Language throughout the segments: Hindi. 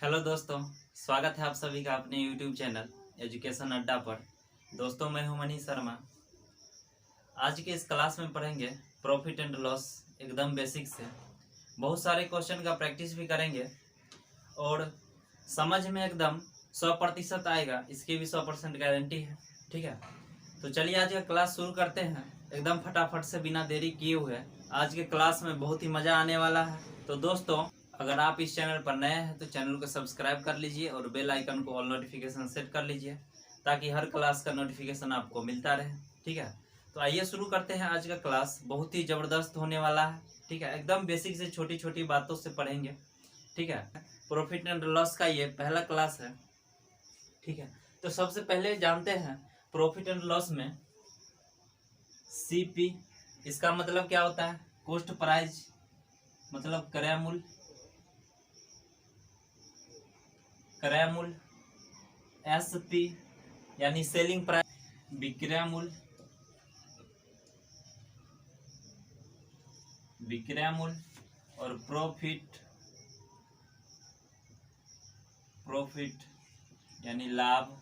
हेलो दोस्तों, स्वागत है आप सभी का अपने यूट्यूब चैनल एजुकेशन अड्डा पर। दोस्तों, मैं हूं मनीष शर्मा। आज के इस क्लास में पढ़ेंगे प्रॉफिट एंड लॉस एकदम बेसिक से। बहुत सारे क्वेश्चन का प्रैक्टिस भी करेंगे और समझ में एकदम 100% आएगा, इसकी भी 100% गारंटी है। ठीक है, तो चलिए आज का क्लास शुरू करते हैं एकदम फटाफट से, बिना देरी किए हुए। आज के क्लास में बहुत ही मज़ा आने वाला है। तो दोस्तों, अगर आप इस चैनल पर नए हैं तो चैनल को सब्सक्राइब कर लीजिए और बेल आइकन को ऑल नोटिफिकेशन सेट कर लीजिए, ताकि हर क्लास का नोटिफिकेशन आपको मिलता रहे। ठीक है, तो आइए शुरू करते हैं आज का क्लास। बहुत ही ज़बरदस्त होने वाला है। ठीक है, एकदम बेसिक से छोटी छोटी बातों से पढ़ेंगे। ठीक है, प्रॉफिट एंड लॉस का ये पहला क्लास है। ठीक है, तो सबसे पहले जानते हैं प्रॉफिट एंड लॉस में सीपी, इसका मतलब क्या होता है? कॉस्ट प्राइस, मतलब क्रय मूल्य। क्रय मूल्य, एसपी यानी सेलिंग प्राइस, विक्रय मूल्य। विक्रय मूल्य और प्रॉफिट, प्रॉफिट यानी लाभ,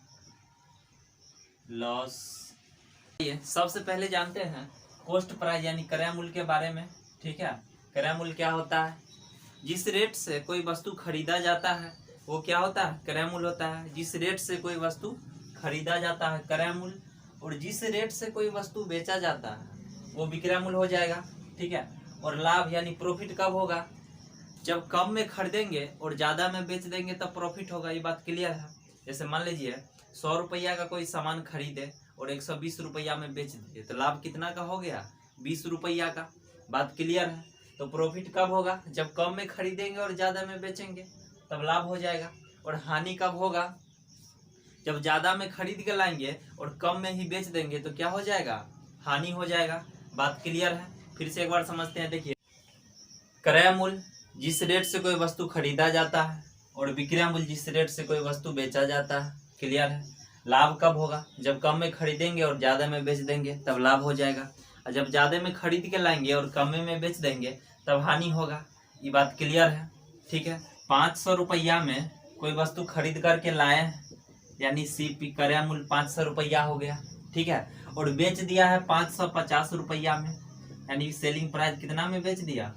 लॉस। सबसे पहले जानते हैं कॉस्ट प्राइस यानी क्रय मूल्य के बारे में। ठीक है, क्रय मूल्य क्या होता है? जिस रेट से कोई वस्तु खरीदा जाता है वो क्या होता है? क्रय मूल्य होता है। जिस रेट से कोई वस्तु खरीदा जाता है क्रय मूल्य, और जिस रेट से कोई वस्तु बेचा जाता है वो विक्रय मूल्य हो जाएगा। ठीक है, और लाभ यानी प्रॉफिट कब होगा? जब कम में खरीदेंगे और ज़्यादा में बेच देंगे तब प्रॉफिट होगा। ये बात क्लियर है। जैसे मान लीजिए 100 रुपया का कोई सामान खरीदे और 120 रुपया में बेच दिए, तो लाभ कितना का हो गया? 20 रुपया का। बात क्लियर है। तो प्रॉफिट कब होगा? जब कम में खरीदेंगे और ज़्यादा में बेचेंगे तब लाभ हो जाएगा। और हानि कब होगा? जब ज़्यादा में खरीद के लाएंगे और कम में ही बेच देंगे तो क्या हो जाएगा? हानि हो जाएगा। बात क्लियर है। फिर से एक बार समझते हैं। देखिए, क्रय मूल्य जिस रेट से कोई वस्तु खरीदा जाता है, और विक्रय मूल्य जिस रेट से कोई वस्तु बेचा जाता है। क्लियर है। लाभ कब होगा? जब कम में खरीदेंगे और ज़्यादा में बेच देंगे तब लाभ हो जाएगा। और जब ज़्यादा में खरीद के लाएंगे और कम में बेच देंगे तब हानि होगा। ये बात क्लियर है। ठीक है, 500 रुपया में कोई वस्तु खरीद करके लाए यानी सीपी, क्रय मूल्य 500 रुपया हो गया। ठीक है, और बेच दिया है 550 रुपया में, यानी सेलिंग प्राइस कितना में बेच दिया?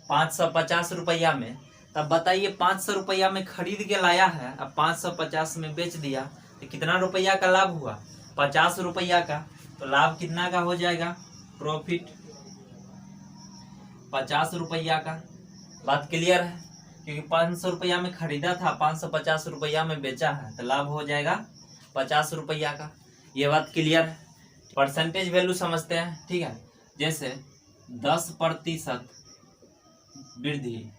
550 रुपया में। तब बताइए 500 रुपया में खरीद के लाया है, अब 550 में बेच दिया, तो कितना रुपया का लाभ हुआ? 50 रुपया का। तो लाभ कितना का हो जाएगा? प्रॉफिट 50 रुपया का। बात क्लियर है, क्योंकि 500 रुपया में खरीदा था, 550 रुपया में बेचा है, तो लाभ हो जाएगा 50 रुपया का। ये बात क्लियर है। परसेंटेज वैल्यू समझते हैं। ठीक है, जैसे 10% वृद्धि।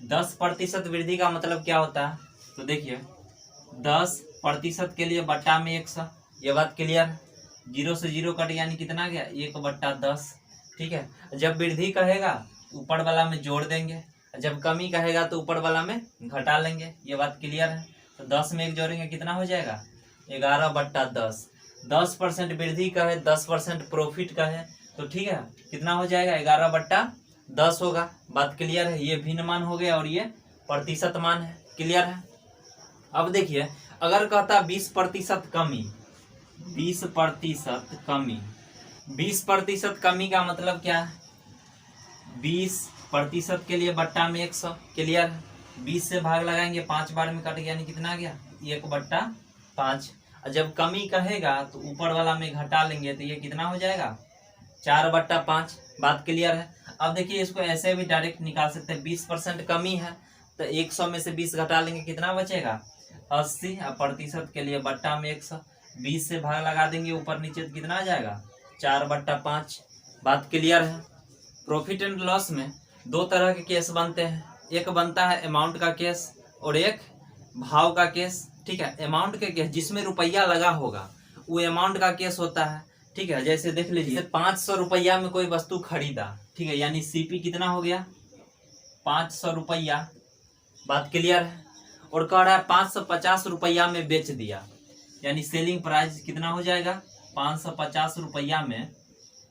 10% वृद्धि का मतलब क्या होता है? तो देखिए, 10% के लिए बट्टा में 100। ये बात क्लियर है। 0 से 0 कट यानी कितना गया? 1/10। ठीक है, जब वृद्धि कहेगा ऊपर वाला में जोड़ देंगे, जब कमी कहेगा तो ऊपर वाला में घटा लेंगे। ये बात क्लियर है। तो 10 में 1 जोड़ेंगे, कितना हो जाएगा? 11/10। 10% वृद्धि कहे, 10% प्रॉफिट कहे, तो ठीक है, कितना हो जाएगा? 11/10 होगा। बात क्लियर है। ये भिन्न मान हो गया और ये प्रतिशत मान है। क्लियर है। अब देखिए, अगर कहता 20% कमी, 20% कमी, 20% कमी का मतलब क्या है? 20% के लिए बट्टा में 100। क्लियर है। 20 से भाग लगाएंगे, 5 बार में कट गया, यानी कितना गया? 1/5। जब कमी कहेगा तो ऊपर वाला में घटा लेंगे, तो ये कितना हो जाएगा? 4/5। बात क्लियर है। अब देखिए, इसको ऐसे भी डायरेक्ट निकाल सकते हैं। 20% कमी है तो 100 में से 20 घटा लेंगे, कितना बचेगा? 80। और प्रतिशत के लिए बट्टा में 100, 20 से भाग लगा देंगे ऊपर नीचे, तो कितना आ जाएगा? 4/5। बात क्लियर है। प्रॉफिट एंड लॉस में दो तरह के केस बनते हैं। एक बनता है अमाउंट का केस और एक भाव का केस। ठीक है, अमाउंट के केस जिसमें रुपया लगा होगा वो अमाउंट का केस होता है। ठीक है, जैसे देख लीजिए, 500 रुपया में कोई वस्तु खरीदा, ठीक है, यानी सीपी कितना हो गया? 500 रुपया। बात क्लियर है। और कह रहा है 550 रुपया में बेच दिया, यानी सेलिंग प्राइस कितना हो जाएगा? 550 रुपया में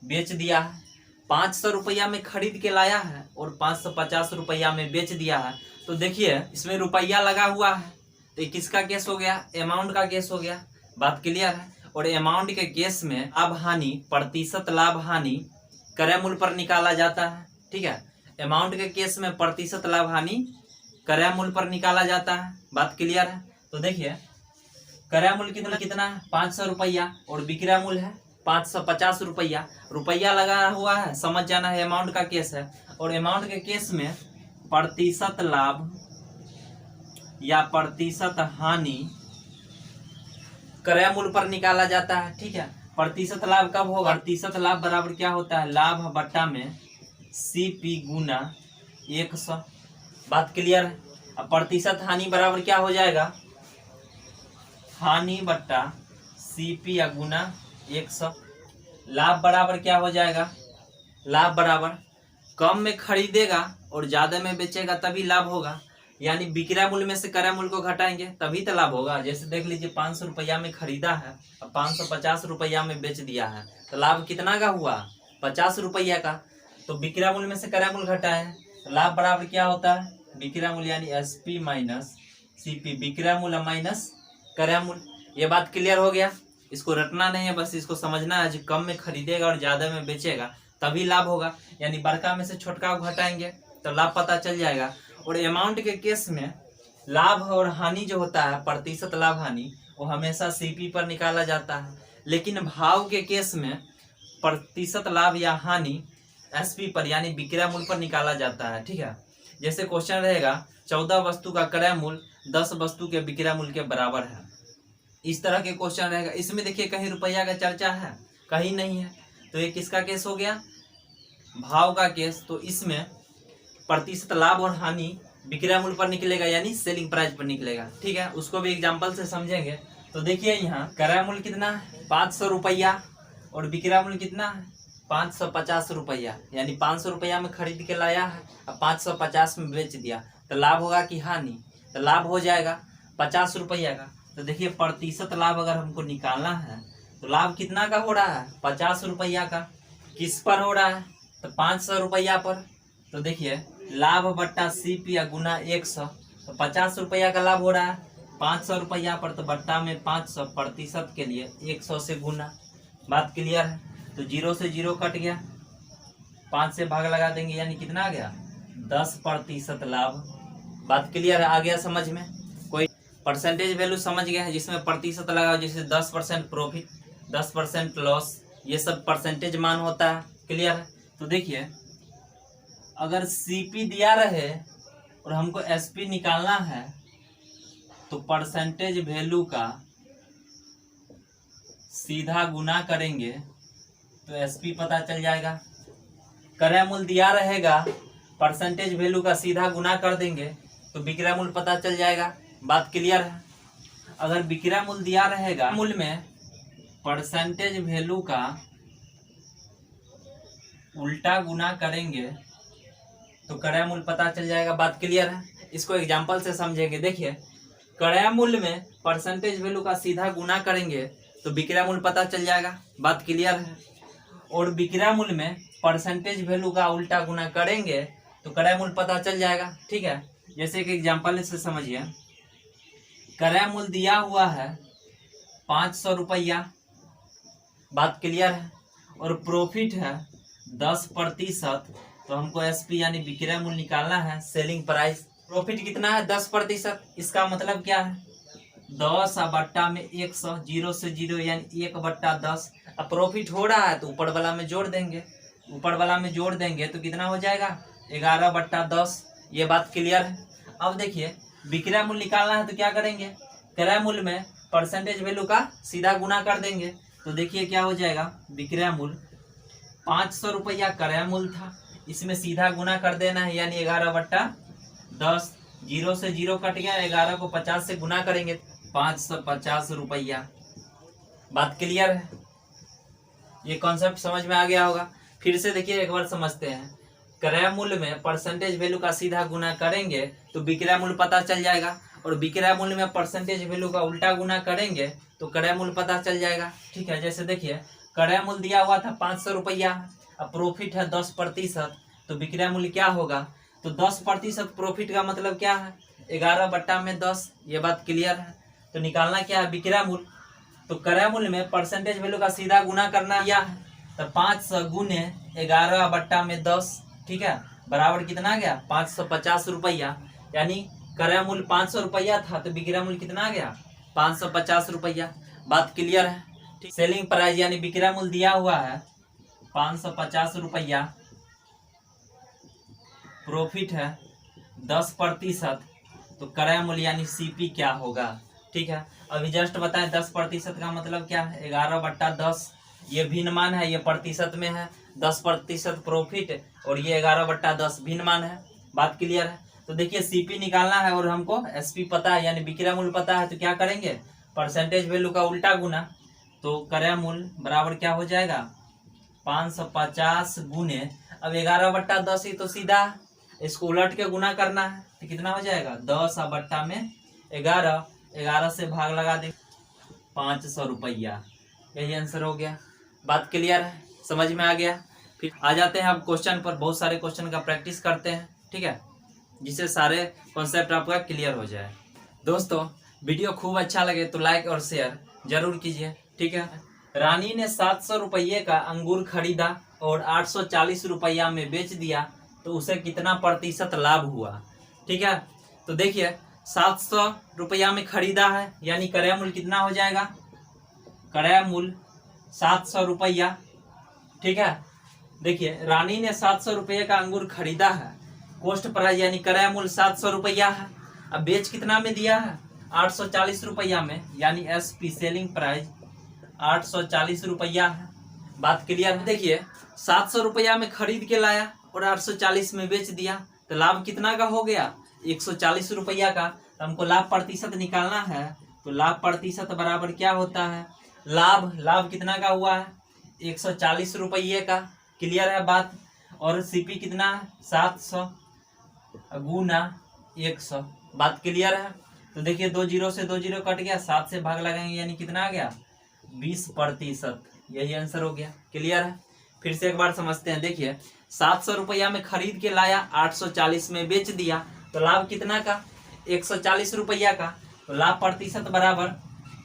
बेच दिया है। 500 रुपया में खरीद के लाया है और 550 रुपया में बेच दिया है। तो देखिए इसमें रुपया लगा हुआ है, तो किसका केस हो गया? अमाउंट का केस हो गया। बात क्लियर है। और अमाउंट के केस में लाभ हानि, प्रतिशत लाभ हानि क्रय मूल्य पर निकाला जाता है। ठीक है, अमाउंट के केस में प्रतिशत लाभ हानि क्रय मूल्य पर निकाला जाता है। बात क्लियर है। तो देखिए क्रय मूल्य कितना है? 500 रुपया और विक्रय मूल्य है 550 रुपया। रुपया लगा हुआ है, समझ जाना है, अमाउंट का केस है। और अमाउंट के केस में प्रतिशत लाभ या प्रतिशत हानि क्रय मूल्य पर निकाला जाता है। ठीक है, प्रतिशत लाभ कब होगा? प्रतिशत लाभ बराबर क्या होता है? लाभ बट्टा में CP गुना 100। बात क्लियर है। अब प्रतिशत हानि बराबर क्या हो जाएगा? हानि बट्टा CP या गुना 100। लाभ बराबर क्या हो जाएगा? लाभ बराबर कम में खरीदेगा और ज्यादा में बेचेगा तभी लाभ होगा, यानी विक्रय मूल्य में से क्रय मूल्य को घटाएंगे तभी तो लाभ होगा। जैसे देख लीजिए 500 रुपया में खरीदा है और 550 रुपया में बेच दिया है, तो लाभ कितना का हुआ? 50 रुपया का। तो विक्रय मूल्य में से क्रय मूल्य घटाए, तो लाभ बराबर क्या होता है? विक्रय मूल्य यानी SP माइनस CP, विक्रय मूल्य माइनस क्रय मूल्य। ये बात क्लियर हो गया। इसको रटना नहीं है, बस इसको समझना है। जो कम में खरीदेगा और ज्यादा में बेचेगा तभी लाभ होगा, यानी बड़का में से छोटका को घटाएंगे तो लाभ पता चल जाएगा। और अमाउंट के केस में लाभ और हानि जो होता है, प्रतिशत लाभ हानि, वो हमेशा CP पर निकाला जाता है। लेकिन भाव के केस में प्रतिशत लाभ या हानि SP पर यानी विक्रय मूल्य पर निकाला जाता है। ठीक है, जैसे क्वेश्चन रहेगा 14 वस्तु का क्रय मूल्य 10 वस्तु के विक्रय मूल्य के बराबर है, इस तरह के क्वेश्चन रहेगा। इसमें देखिए कहीं रुपया का चर्चा है, कहीं नहीं है, तो ये किसका केस हो गया? भाव का केस। तो इसमें प्रतिशत लाभ और हानि विक्रय मूल्य पर निकलेगा, यानी सेलिंग प्राइस पर निकलेगा। ठीक है, उसको भी एग्जांपल से समझेंगे। तो देखिए यहाँ क्रय मूल्य कितना है? 500 रुपया और विक्रय मूल्य कितना है? 550 रुपया, यानी 500 रुपया में खरीद के लाया है और 550 में बेच दिया, तो लाभ होगा कि हानि? तो लाभ हो जाएगा 50 रुपया का। तो देखिए प्रतिशत लाभ अगर हमको निकालना है तो लाभ कितना का हो रहा है? 50 रुपया का। किस पर हो रहा है? तो 500 रुपया पर। तो देखिए लाभ बट्टा CP या गुना 100, तो 50 रुपया का लाभ हो रहा है 500 रुपया पर, तो बट्टा में 500, प्रतिशत के लिए 100 से गुना। बात क्लियर है। तो 0 से 0 कट गया, 5 से भाग लगा देंगे, यानी कितना आ गया? 10% लाभ। बात क्लियर है, आ गया समझ में? कोई परसेंटेज वैल्यू समझ गया है जिसमें प्रतिशत लगा, जैसे 10% प्रॉफिट, 10% लॉस, ये सब परसेंटेज मान होता है। क्लियर है। तो देखिए अगर CP दिया रहे और हमको SP निकालना है तो परसेंटेज वैल्यू का सीधा गुना करेंगे तो SP पता चल जाएगा। क्रय मूल्य दिया रहेगा, परसेंटेज वैल्यू का सीधा गुना कर देंगे तो विक्रय मूल्य पता चल जाएगा। बात क्लियर है। अगर विक्रय मूल्य दिया रहेगा, मूल्य में परसेंटेज वैल्यू का उल्टा गुना करेंगे तो क्रय मूल्य पता चल जाएगा। बात क्लियर है। इसको एग्जांपल से समझेंगे। देखिए क्रय मूल्य में परसेंटेज वैल्यू का सीधा गुना करेंगे तो विक्रय मूल्य पता चल जाएगा। बात क्लियर है। और विक्रय मूल्य में परसेंटेज वैल्यू का उल्टा गुना करेंगे तो क्रय मूल्य पता चल जाएगा। ठीक है, जैसे कि एग्जांपल से समझिए। क्रय मूल्य दिया हुआ है 500 रुपया। बात क्लियर है। और प्रॉफिट है 10%, तो हमको SP यानी विक्रय मूल्य निकालना है, सेलिंग प्राइस। प्रॉफिट कितना है? 10%। इसका मतलब क्या है? 10 बट्टा में 100, 0 से 0 यानी 1/10। अब प्रॉफिट हो रहा है तो ऊपर वाला में जोड़ देंगे, ऊपर वाला में जोड़ देंगे तो कितना हो जाएगा? 11/10। ये बात क्लियर है। अब देखिए विक्रय मूल्य निकालना है तो क्या करेंगे? क्रय मूल्य में परसेंटेज वैल्यू का सीधा गुना कर देंगे। तो देखिए क्या हो जाएगा? विक्रय मूल्य 500 रुपया क्रय मूल्य था, इसमें सीधा गुना कर देना है, यानी 11/10। 0 से 0 कट गया, 11 को 50 से गुना करेंगे 550 रुपया। बात क्लियर है। ये कॉन्सेप्ट समझ में आ गया होगा। फिर से देखिए एक बार समझते हैं। क्रय मूल्य में परसेंटेज वैल्यू का सीधा गुना करेंगे तो विक्रय मूल्य पता चल जाएगा, और विक्रय मूल्य में परसेंटेज वैल्यू का उल्टा गुना करेंगे तो क्रय मूल्य पता चल जाएगा। ठीक है, जैसे देखिए क्रय मूल्य दिया हुआ था 500 रुपया, अब प्रॉफिट है 10%, तो विक्रय मूल्य क्या होगा? तो 10% प्रॉफिट का मतलब क्या है? 11/10। ये बात क्लियर है। तो निकालना क्या है? विक्रय मूल्य। तो क्रय मूल्य में परसेंटेज वैल्यू का सीधा गुना करना है। तो 500 गुने 11/10, ठीक है, बराबर कितना आ गया? 550 रुपया। यानी क्रय मूल्य 500 रुपया था, तो विक्रय मूल्य कितना आ गया? 550 रुपया। बात क्लियर है? ठीक। सेलिंग प्राइस यानी विक्रय मूल्य दिया हुआ है 550 रुपया, प्रॉफिट है 10%, तो क्रय मूल्य यानी सीपी क्या होगा? ठीक है, अभी जस्ट बताएं 10% का मतलब क्या है? 11/10। ये भिन्न मान है, ये प्रतिशत में है। 10% प्रॉफिट और ये 11/10 भिन्न मान है। बात क्लियर है? तो देखिए सीपी निकालना है और हमको एसपी पता है यानी विक्रय मूल्य पता है, तो क्या करेंगे? परसेंटेज वैल्यू का उल्टा गुना। तो क्रय मूल्य बराबर क्या हो जाएगा? 550 गुने, अब 11/10 ही तो सीधा इसको उलट के गुना करना है, तो कितना हो जाएगा? 10/11, 11 से भाग लगा दे, 500 रुपया। यही आंसर हो गया। बात क्लियर है? समझ में आ गया? फिर आ जाते हैं अब क्वेश्चन पर। बहुत सारे क्वेश्चन का प्रैक्टिस करते हैं, ठीक है, जिससे सारे कॉन्सेप्ट आपका क्लियर हो जाए। दोस्तों वीडियो खूब अच्छा लगे तो लाइक और शेयर जरूर कीजिए, ठीक है। रानी ने 700 रुपये का अंगूर खरीदा और 840 रुपया में बेच दिया, तो उसे कितना प्रतिशत लाभ हुआ? ठीक है, तो देखिए 700 रुपया में खरीदा है यानी क्रय मूल्य कितना हो जाएगा? क्रय मूल्य 700 रुपया, ठीक है। देखिए रानी ने 700 रुपये का अंगूर खरीदा है, कॉस्ट प्राइस यानी क्रय मूल्य 700 रुपया है। अब बेच कितना में दिया है? 840 रुपया में, यानी एसपी सेलिंग प्राइस 840 रुपया है। बात क्लियर है? देखिए 700 रुपया में खरीद के लाया और 840 में बेच दिया, तो लाभ कितना का हो गया? 140 रुपया का। तो हमको लाभ प्रतिशत निकालना है, तो लाभ प्रतिशत बराबर क्या होता है? लाभ कितना का हुआ है? 140 रुपये का। क्लियर है बात? और सीपी कितना है? 700 गुना 100। बात क्लियर है? तो देखिए 2 जीरो से 2 जीरो कट गया, 7 से भाग लगाएंगे यानी कितना आ गया? 20%। यही आंसर हो गया। क्लियर है? फिर से एक बार समझते हैं। देखिए 700 रुपया में खरीद के लाया, 840 में बेच दिया, तो लाभ कितना का? 140 रुपया का। तो लाभ प्रतिशत बराबर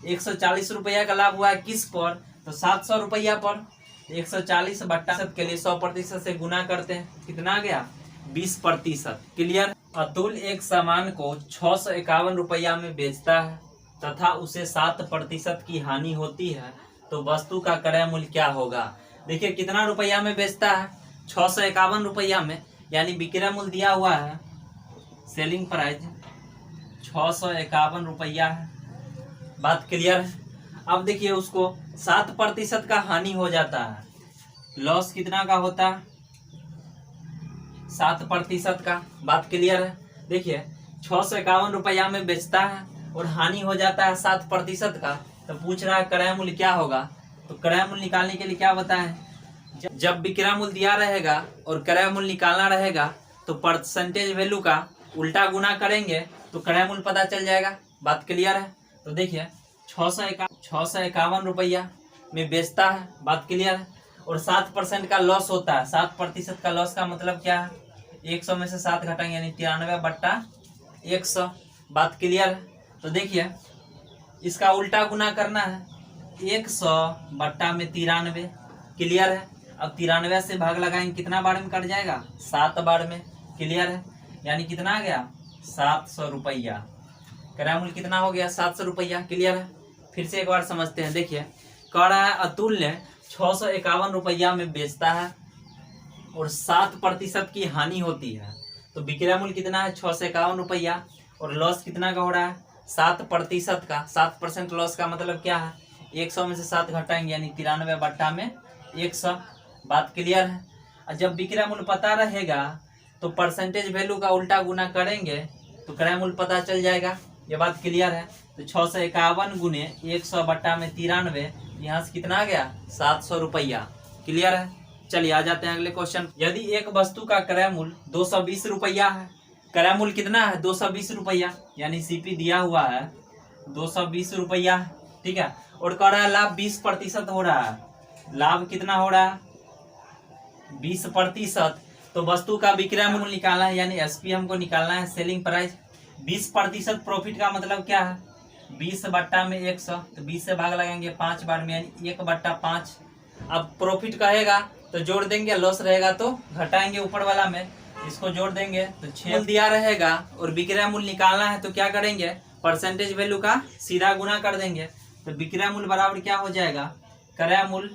140 रुपया का लाभ हुआ है किस पर? तो 700 रुपया पर। 140/7 के लिए 100% से गुना करते हैं, कितना आ गया? 20%। क्लियर? अतुल एक सामान को 651 रुपया में बेचता है तथा उसे 7% की हानि होती है, तो वस्तु का क्रय मूल्य क्या होगा? देखिए कितना रुपया में बेचता है? 651 रुपया में, यानी विक्रय मूल्य दिया हुआ है सेलिंग प्राइस 651 रुपया है। बात क्लियर है? अब देखिए उसको 7% का हानि हो जाता है, लॉस कितना का होता है? 7% का। बात क्लियर है? देखिए 651 रुपया में बेचता है और हानि हो जाता है 7% का, तो पूछ रहा है क्रय मूल्य क्या होगा? तो क्रय मूल्य निकालने के लिए क्या बताएं? जब विक्रय मूल्य दिया रहेगा और क्रय मूल्य निकालना रहेगा, तो परसेंटेज वैल्यू का उल्टा गुना करेंगे तो क्रय मूल्य पता चल जाएगा। बात क्लियर है? तो देखिए 651 रुपया में बेचता है, बात क्लियर है, और 7% का लॉस होता है। 7% का लॉस का मतलब क्या है? 100 में से 7 घटाएंगे यानी 93/100। बात क्लियर है? तो देखिए इसका उल्टा गुना करना है, 100/93। क्लियर है? अब 93 से भाग लगाएंगे, कितना बार में कट जाएगा? 7 बार में। क्लियर है? यानी कितना आ गया? 700 रुपया। क्रय मूल्य कितना हो गया? 700 रुपया। क्लियर है? फिर से एक बार समझते हैं। देखिए कह रहा है अतुल ने 651 रुपया में बेचता है और 7% की हानि होती है, तो विक्रय मूल्य कितना है? 651 रुपया, और लॉस कितना का हो रहा है? 7% का। 7% लॉस का मतलब क्या है? 100 में से 7 घटाएंगे यानी 93/100। बात क्लियर है? और जब विक्रय मूल्य पता रहेगा तो परसेंटेज वैल्यू का उल्टा गुना करेंगे तो क्रय मूल्य पता चल जाएगा। ये बात क्लियर है? तो 651 गुने 100/93, यहाँ से कितना आ गया? 700 रुपया। क्लियर है? चलिए आ जाते हैं अगले क्वेश्चन। यदि एक वस्तु का क्रय मूल्य 220 रुपया है, क्रय मूल्य कितना है? 220 रुपया, यानी सीपी दिया हुआ है 220 रुपया, ठीक है, और कह रहा है लाभ 20% हो रहा है। लाभ कितना हो रहा है? 20%, तो वस्तु का विक्रय मूल्य निकालना है, यानी एसपी हमको निकालना है, सेलिंग प्राइस। 20% प्रॉफिट का मतलब क्या है, 20 बट्टा में 100, तो 20 से भाग लगाएंगे 5 बार में, यानी 1/5। अब प्रॉफिट कहेगा तो जोड़ देंगे, लॉस रहेगा तो घटाएंगे ऊपर वाला में, इसको जोड़ देंगे तो 6 दिया रहेगा और विक्रय मूल्य निकालना है तो क्या करेंगे, परसेंटेज वैल्यू का सीधा गुना कर देंगे। तो विक्रय मूल्य बराबर क्या हो जाएगा, क्रय मूल्य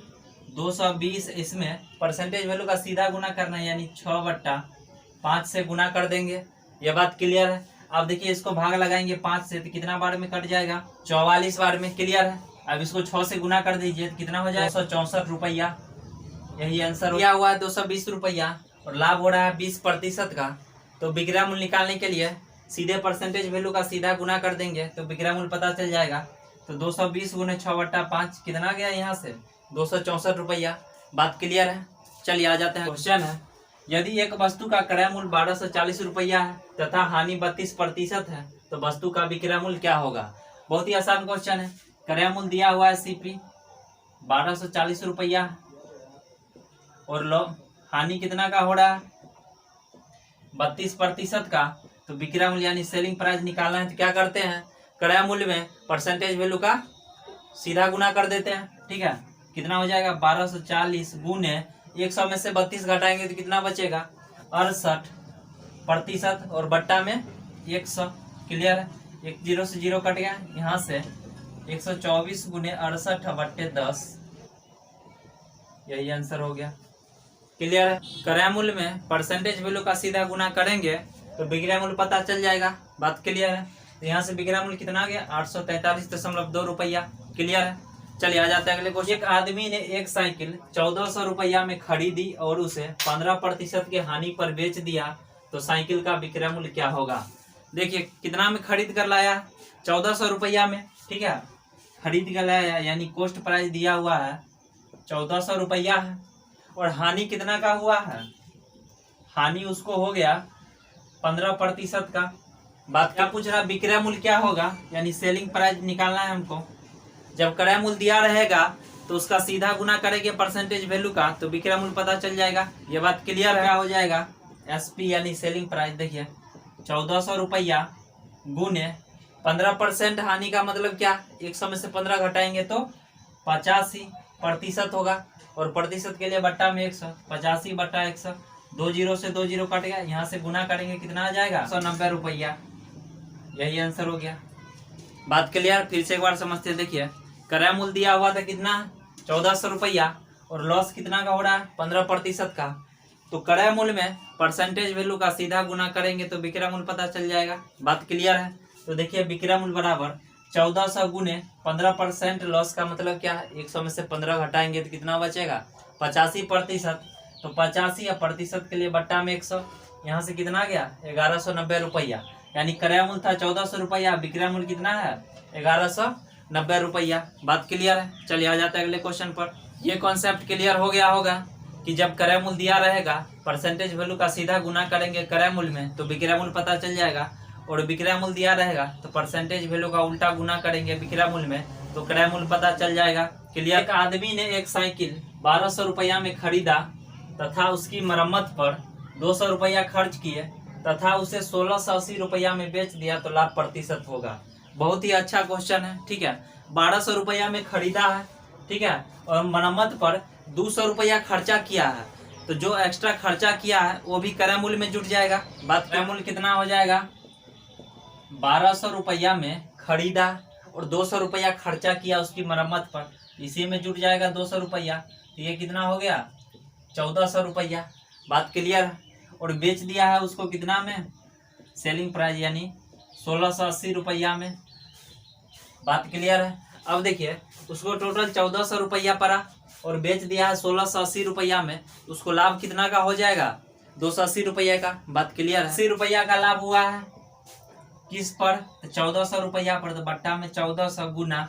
220, इसमें परसेंटेज वैल्यू का सीधा गुना करना है, यानी 6/5 से गुना कर देंगे। ये बात क्लियर है। अब देखिए इसको भाग लगाएंगे 5 से, तो कितना बार में कट जाएगा, 44 बार में। क्लियर है। अब इसको 6 से गुना कर दीजिए तो कितना हो जाएगा, 264 रुपया। यही आंसर दिया हुआ है, 220 रुपया। और लाभ हो रहा है 20% का। तो विक्रय मूल्य निकालने के लिए सीधे परसेंटेज वैल्यू का सीधा गुना कर देंगे तो विक्रय मूल्य पता चल जाएगा। तो 220 गुने 6/5 कितना गया यहाँ से, 264 रुपया। बात क्लियर है। चलिए आ जाते हैं। क्वेश्चन है, यदि एक वस्तु का क्रय मूल्य 1240 रुपया है तथा हानि 32% है तो वस्तु का विक्रय मूल्य क्या होगा। बहुत ही आसान क्वेश्चन है। क्रय मूल्य दिया हुआ है सीपी 1240 रुपया और हानि कितना का हो रहा है, 32% का। तो विक्रय मूल्य यानी सेलिंग प्राइस निकालना है तो क्या करते हैं, क्रय मूल्य में परसेंटेज वैल्यू का सीधा गुना कर देते हैं। ठीक है, कितना हो जाएगा, 1240 गुने 100 में से 32 घटाएंगे तो कितना बचेगा, 68% और बट्टा में 100। क्लियर है। एक 0 से 0 कट गया, यहाँ से 124 गुने 68/10, यही आंसर हो गया। क्लियर है। क्रय मूल्य में परसेंटेज वैल्यू का सीधा गुना करेंगे तो विक्रय मूल्य पता चल जाएगा। बात क्लियर है। तो यहाँ से विक्रय मूल्य कितना आ गया, 843.2 रुपया। क्लियर है। चलिए आ जाते हैं अगले क्वेश्चन। एक आदमी ने एक साइकिल 1400 रुपया में खरीदी और उसे 15% के हानि पर बेच दिया तो साइकिल का विक्रय मूल्य क्या होगा। देखिए कितना में खरीद कर लाया, 1400 रुपया में। ठीक है, खरीद कर लाया, यानी कॉस्ट प्राइस दिया हुआ है 1400 रुपया है। और हानि कितना का हुआ है, हानि उसको हो गया 15% का। बात क्या पूछ रहा, विक्रय मूल्य क्या होगा, यानी सेलिंग प्राइस निकालना है हमको। जब क्रय मूल्य दिया रहेगा तो उसका सीधा गुना करेंगे परसेंटेज वैल्यू का तो विक्रय मूल्य पता चल जाएगा। ये बात क्लियर है। क्या हो जाएगा, एसपी यानी सेलिंग प्राइस। देखिए 1400 रुपया गुने 15% हानि का मतलब क्या, 100 में से 15 घटाएंगे तो 85% होगा। और प्रतिशत के लिए बट्टा में 100, 85/100, 2 0 से 2 0 कट गया, यहाँ से गुना करेंगे कितना आ जाएगा, 190 रुपया। यही आंसर हो गया। बात क्लियर। फिर से एक बार समझते हैं। देखिए क्रय मूल्य दिया हुआ था कितना, 1400 रुपया और लॉस कितना का हो रहा है, 15% का। तो क्रय मूल्य में परसेंटेज वैल्यू का सीधा गुना करेंगे तो विक्रय मूल्य पता चल जाएगा। बात क्लियर है। तो देखिए विक्रय मूल्य बराबर 1400 गुने 15% लॉस का मतलब क्या है, 100 में से 15 घटाएंगे तो कितना बचेगा, 85%। तो 85 या प्रतिशत के लिए बट्टा में 100, यहाँ से कितना गया, 1190 रुपया। यानी क्रय मूल्य था 1400 रुपया, विक्रय मूल्य कितना है, 1190 रुपया। बात क्लियर है। चलिए आ जाते हैं अगले क्वेश्चन पर। ये कॉन्सेप्ट क्लियर हो गया होगा कि जब क्रय मूल्य दिया रहेगा परसेंटेज वैल्यू का सीधा गुना करेंगे क्रय मूल्य में तो विक्रय मूल्य पता चल जाएगा। और विक्रय मूल्य दिया रहेगा तो परसेंटेज वैल्यू का उल्टा गुना करेंगे विक्रय मूल्य में तो क्रय मूल्य पता चल जाएगा। क्लियर। एक आदमी ने एक साइकिल 1200 रुपया में खरीदा तथा उसकी मरम्मत पर 200 रुपया खर्च किए तथा उसे 1680 रुपया में बेच दिया तो लाभ प्रतिशत होगा। बहुत ही अच्छा क्वेश्चन है। ठीक है, 1200 रुपया में खरीदा है, ठीक है, और मरम्मत पर 200 रुपया खर्चा किया है तो जो एक्स्ट्रा खर्चा किया है वो भी क्रय मूल्य में जुट जाएगा। बात क्रय मूल्य कितना हो जाएगा, 1200 रुपया में खरीदा और 200 रुपया खर्चा किया उसकी मरम्मत पर, इसी में जुट जाएगा 200 रुपया। तो ये कितना हो गया, 1400 रुपया। बात क्लियर है। और बेच दिया है उसको कितना में, सेलिंग प्राइस यानी 1680 रुपया में। बात क्लियर है। अब देखिए उसको टोटल 1400 रुपया पड़ा और बेच दिया है 1680 रुपया में, उसको लाभ कितना का हो जाएगा, 280 रुपया का। बात क्लियर है। 80 रुपया का लाभ हुआ है किस पर, 1400 रुपया पर। तो बट्टा में 1400 गुना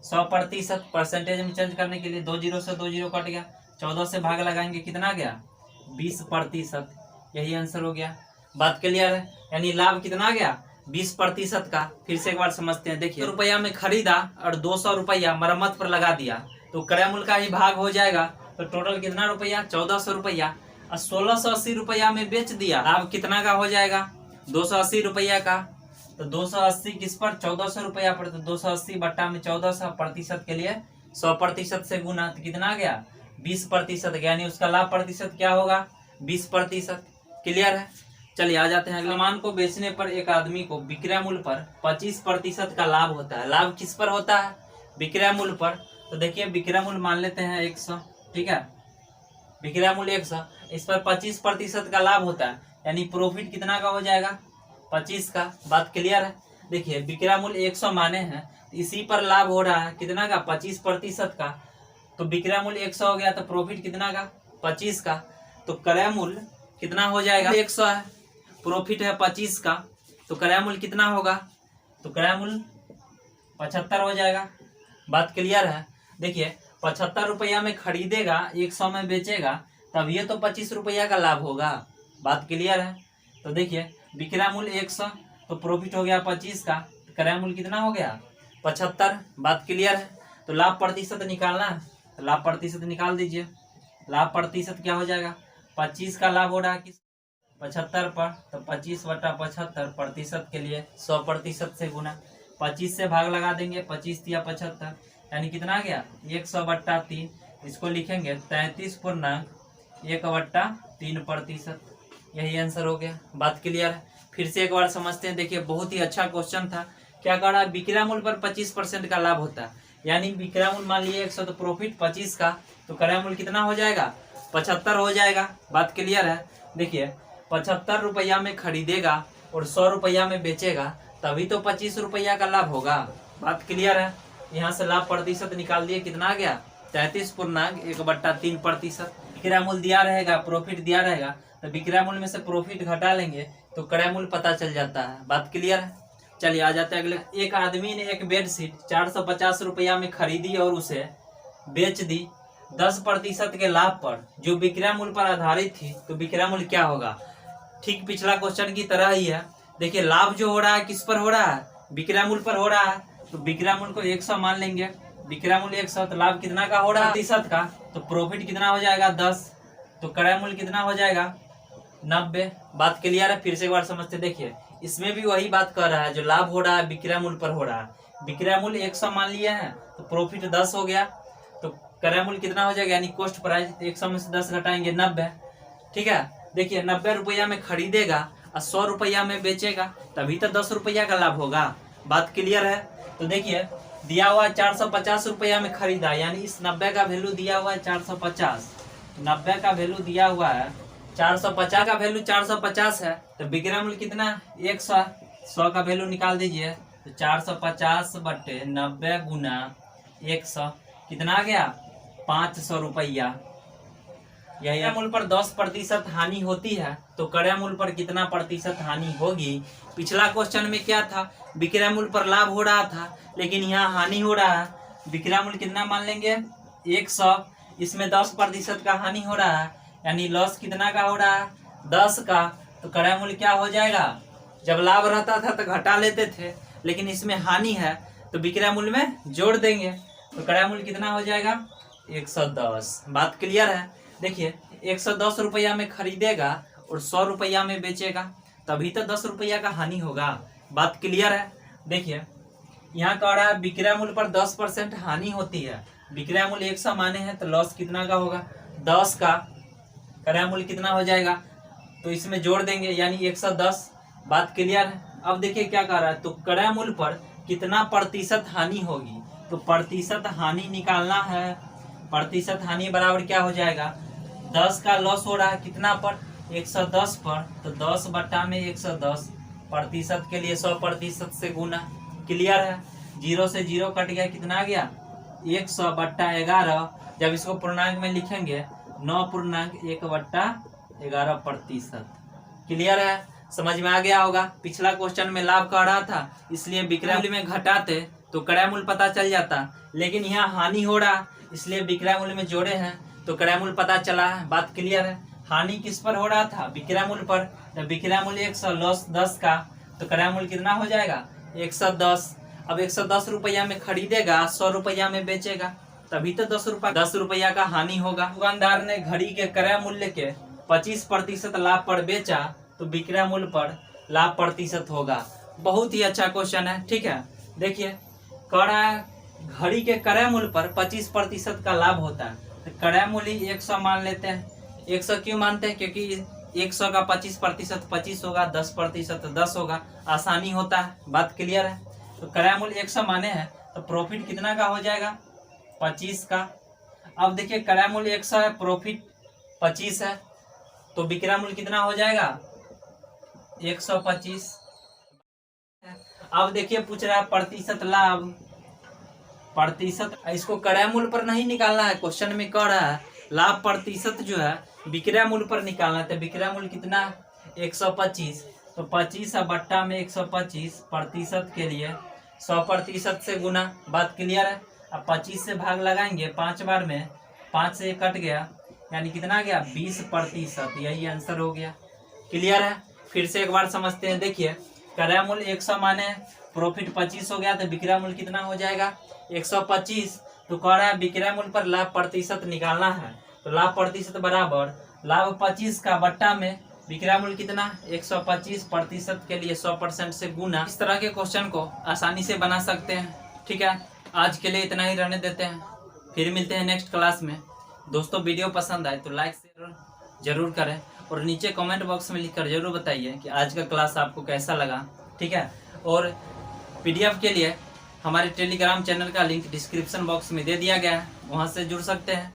100%, परसेंटेज में चेंज करने के लिए 2 0 से 2 0 कट गया, 14 से भाग लगाएंगे कितना गया, 20%। यही आंसर हो गया। बात क्लियर है। यानी लाभ कितना गया, 20% का। फिर से एक बार समझते हैं। देखिए रुपया में खरीदा और 200 रुपया मरम्मत पर लगा दिया तो क्रय मूल्य का ही भाग हो जाएगा। तो टोटल कितना रुपया, 1400 रुपया। और 1680 रुपया में बेच दिया, लाभ कितना का हो जाएगा? 280 रुपया का। तो 280 किस पर? 1400 रुपया पर। तो 280 बट्टा में 1400 प्रतिशत के लिए 100% से गुना, तो कितना आ गया? 20%, यानी उसका लाभ प्रतिशत क्या होगा? 20%। क्लियर है? चलिए आ जाते हैं अगले। सामान को बेचने पर एक आदमी को विक्रय मूल्य पर 25% का लाभ होता है। लाभ किस पर होता है? विक्रय मूल्य पर। तो देखिए विक्रय मूल्य मान लेते हैं 100, ठीक है, विक्रय मूल्य 100, इस पर 25% का लाभ होता है, यानी प्रॉफिट कितना का हो जाएगा? 25 का। बात क्लियर है? देखिए विक्रय मूल्य 100 माने हैं, इसी पर लाभ हो रहा है कितना का? 25% का। तो विक्रय मूल्य 100 हो गया, तो प्रॉफिट कितना का? 25 का। तो क्रय मूल्य कितना हो जाएगा? 100 है, प्रॉफिट है 25 का, तो क्रय मूल्य कितना होगा? तो क्रय मूल्य 75 हो जाएगा। बात क्लियर है? देखिए 75 रुपया में खरीदेगा, 100 में बेचेगा, तब ये तो 25 रुपया का लाभ होगा। बात क्लियर है? तो देखिए विक्रय मूल्य 100, तो प्रॉफिट हो गया 25 का, क्रय मूल्य कितना हो गया? 75। बात क्लियर है? तो लाभ प्रतिशत निकालना है, तो लाभ प्रतिशत निकाल दीजिए। लाभ प्रतिशत क्या हो जाएगा? 25 का लाभ हो रहा है किस? 75 पर, तो 25/75 प्रतिशत के लिए 100% से गुना, 25 से भाग लगा देंगे, 25 या 75, यानी कितना आ गया? 100/3। इसको लिखेंगे 33.1/3%। यही आंसर हो गया। बात क्लियर है? फिर से एक बार समझते हैं। देखिए बहुत ही अच्छा क्वेश्चन था। क्या कह रहा है? विक्रय मूल्य पर 25% का लाभ होता है, यानी विक्रय मूल्य मान लिए 100, तो प्रॉफिट 25 का, तो क्रय मूल्य कितना हो जाएगा? 75 हो जाएगा। बात क्लियर है? देखिए 75 रुपया में खरीदेगा और 100 रुपया में बेचेगा, तभी तो 25 रुपया का लाभ होगा। बात क्लियर है? यहाँ से लाभ प्रतिशत निकाल दिए, कितना आ गया? 33.1/3%। विक्रय मूल्य दिया रहेगा, प्रॉफिट दिया रहेगा, तो विक्रय मूल्य में से प्रॉफिट घटा लेंगे तो क्रय मूल्य पता चल जाता है। बात क्लियर है? चलिए आ जाते हैं अगले। एक आदमी ने एक बेडशीट 450 रुपया में खरीदी और उसे बेच दी 10% के लाभ पर, जो विक्रय मूल्य पर आधारित थी, तो विक्रय मूल्य क्या होगा? ठीक पिछला क्वेश्चन की तरह ही है। देखिए लाभ जो हो रहा है किस पर हो रहा है? विक्रय मूल्य पर हो रहा है, तो विक्रय मूल्य को 100 मान लेंगे। विक्रय मूल्य 100, तो लाभ कितना का हो रहा है? प्रतिशत का, तो प्रॉफिट कितना हो जाएगा? 10, तो क्रय मूल्य कितना हो जाएगा? 90। बात क्लियर है? फिर से एक बार समझते। देखिए इसमें भी वही बात कर रहा है, जो लाभ हो रहा है विक्रय मूल्य पर हो रहा है। विक्रय मूल्य 100 मान लिया है, तो प्रॉफिट 10 हो गया, तो क्रय मूल्य कितना हो जाएगा? यानी कॉस्ट प्राइस 100 में से 10 घटाएंगे 90, ठीक है। देखिए 90 रुपया में खरीदेगा और 100 रुपया में बेचेगा, तभी तो 10 रुपया का लाभ होगा। बात क्लियर है? तो देखिए दिया हुआ 450 रुपया में खरीदा, यानी इस 90 का वैल्यू दिया हुआ है 450, 90 का वैल्यू दिया हुआ है 450, का वैल्यू 450 है, तो विक्रय मूल्य कितना? 100। 100 का वैल्यू निकाल दीजिए, तो 450/90 गुना 100 कितना आ गया? 500 रुपया। यही मूल्य पर 10% हानि होती है, तो क्रय मूल्य पर कितना प्रतिशत हानि होगी? पिछला क्वेश्चन में क्या था? विक्रय मूल्य पर लाभ हो रहा था, लेकिन यहाँ हानि हो रहा है। विक्रय मूल्य कितना मान लेंगे? 100, इसमें 10% का हानि हो रहा है, यानी लॉस कितना का हो रहा है? 10 का, तो क्रय मूल्य क्या हो जाएगा? जब लाभ रहता था तो घटा लेते थे, लेकिन इसमें हानि है तो विक्रय मूल्य में जोड़ देंगे, तो क्रय मूल्य कितना हो जाएगा? 110। बात क्लियर है? देखिए 110 रुपया में खरीदेगा और 100 रुपया में बेचेगा, तभी तो 10 रुपया का हानि होगा। बात क्लियर है? देखिए यहाँ कह रहा है विक्रय मूल्य पर 10% हानि होती है। विक्रय मूल्य 100 माने हैं, तो लॉस कितना का होगा? 10 का। क्रय मूल्य कितना हो जाएगा? तो इसमें जोड़ देंगे, यानी 110। बात क्लियर है? अब देखिए क्या कह रहा है, तो क्रय मूल्य पर कितना प्रतिशत हानि होगी? तो प्रतिशत हानि निकालना है। प्रतिशत हानि बराबर क्या हो जाएगा? 10 का लॉस हो रहा है कितना पर? 110 पर, तो 10 बट्टा में 110, प्रतिशत के लिए 100% से गुना। क्लियर है? 0 से 0 कट गया, कितना आ गया? 100/11। जब इसको पूर्णांक में लिखेंगे 9.1/11%। क्लियर है? समझ में आ गया होगा? पिछला क्वेश्चन में लाभ कह रहा था, इसलिए विक्रय मूल्य में घटाते तो क्रय मूल्य पता चल जाता, लेकिन यहाँ हानि हो रहा, इसलिए विक्रय मूल्य में जोड़े हैं तो क्रय मूल्य पता चला है। बात क्लियर है? हानि किस पर हो रहा था? विक्रय मूल्य पर। जब विक्रय मूल्य 100, लॉस 10 का, तो क्रय मूल्य कितना हो जाएगा? 110। अब 110 रुपया में खरीदेगा, 100 रुपया में बेचेगा, तभी तो 10 रुपया का हानि होगा। दुकानदार ने घड़ी के क्रय मूल्य के 25% लाभ पर बेचा तो विक्रय मूल्य पर लाभ प्रतिशत होगा। बहुत ही अच्छा क्वेश्चन है। ठीक है, देखिए कह रहा है घड़ी के क्रय मूल्य पर 25% का लाभ होता है। तो क्रय मूल्य 100 मान लेते हैं। 100 क्यों मानते हैं? क्योंकि 100 का 25% 25 होगा, 10% 10 होगा, आसानी होता है। बात क्लियर है? तो क्रय मूल्य 100 माने हैं तो प्रॉफिट कितना का हो जाएगा? 25 का। अब देखिए क्रय मूल्य 100 है, प्रॉफिट 25 है, तो विक्रय मूल्य कितना हो जाएगा? 125। अब देखिए पूछ रहा है प्रतिशत लाभ, प्रतिशत, इसको क्रय मूल्य पर नहीं निकालना है, क्वेश्चन में कह रहा है लाभ प्रतिशत जो है विक्रय मूल्य पर निकालना है। तो विक्रय मूल्य कितना? 125। तो 25 बट्टा में 125 प्रतिशत के लिए 100% से गुना। बात क्लियर है? अब 25 से भाग लगाएंगे 5 बार में, 5 से कट गया, यानी कितना गया? 20%। यही आंसर हो गया। क्लियर है? फिर से एक बार समझते हैं। देखिए क्रय मूल्य 100 माने प्रॉफिट 25 हो गया, तो विक्रय मूल्य कितना हो जाएगा? 125। तो कह रहा है विक्रय मूल्य पर लाभ प्रतिशत निकालना है, तो लाभ प्रतिशत बराबर लाभ 25 का बट्टा में विक्रय मूल्य कितना? 125% के लिए 100% से गुना। इस तरह के क्वेश्चन को आसानी से बना सकते हैं। ठीक है, आज के लिए इतना ही रहने देते हैं, फिर मिलते हैं नेक्स्ट क्लास में। दोस्तों वीडियो पसंद आए तो लाइक शेयर जरूर करें और नीचे कमेंट बॉक्स में लिखकर जरूर बताइए कि आज का क्लास आपको कैसा लगा। ठीक है, और PDF के लिए हमारे टेलीग्राम चैनल का लिंक डिस्क्रिप्शन बॉक्स में दे दिया गया है, वहाँ से जुड़ सकते हैं।